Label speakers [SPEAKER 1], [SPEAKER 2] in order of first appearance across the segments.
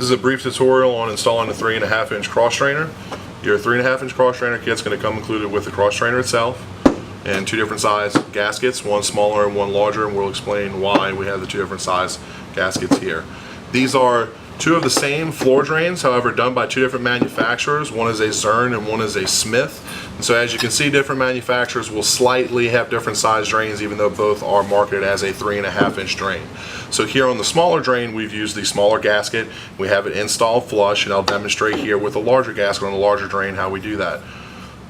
[SPEAKER 1] This is a brief tutorial on installing a 3.5 inch cross strainer. Your 3.5 inch cross strainer kit's going to come included with the cross strainer itself and two different size gaskets, one smaller and one larger, and we'll explain why we have the two different size gaskets here. These are two of the same floor drains, however done by two different manufacturers. One is a Zern and one is a Smith. And so as you can see, different manufacturers will slightly have different size drains even though both are marketed as a 3.5 inch drain. So here on the smaller drain, we've used the smaller gasket. We have it installed flush, and I'll demonstrate here with a larger gasket on a larger drain how we do that.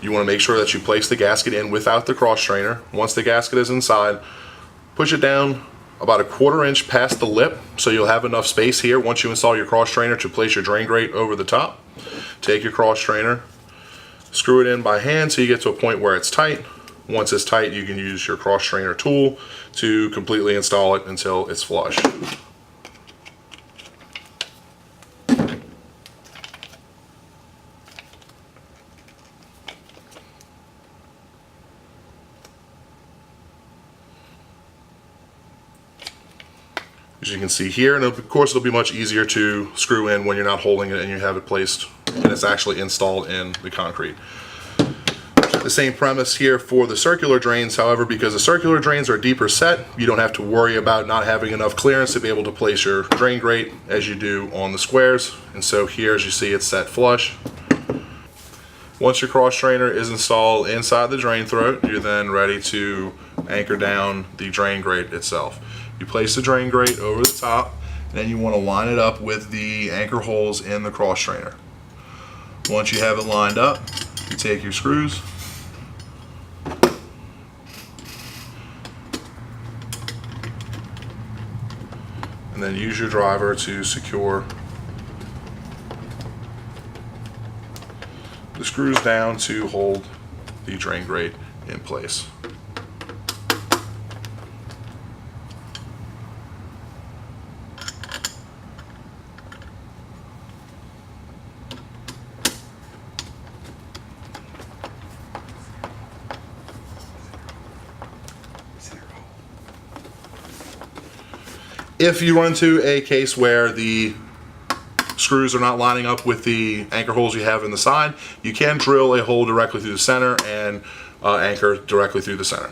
[SPEAKER 1] You want to make sure that you place the gasket in without the cross strainer. Once the gasket is inside, push it down about a 1/4 inch past the lip, so you'll have enough space here once you install your cross strainer to place your drain grate over the top. Take your cross strainer, screw it in by hand so you get to a point where it's tight. Once it's tight, you can use your cross strainer tool to completely install it until it's flush. As you can see here, and of course it'll be much easier to screw in when you're not holding it and you have it placed and it's actually installed in the concrete. The same premise here for the circular drains, however, because the circular drains are deeper set, you don't have to worry about not having enough clearance to be able to place your drain grate as you do on the squares. And so here, as you see, it's set flush. Once your cross strainer is installed inside the drain throat, you're then ready to anchor down the drain grate itself. You place the drain grate over the top, and then you want to line it up with the anchor holes in the cross strainer. Once you have it lined up, you take your screws, and then use your driver to secure the screws down to hold the drain grate in place. If you run into a case where the screws are not lining up with the anchor holes you have in the side, you can drill a hole directly through the center and anchor directly through the center.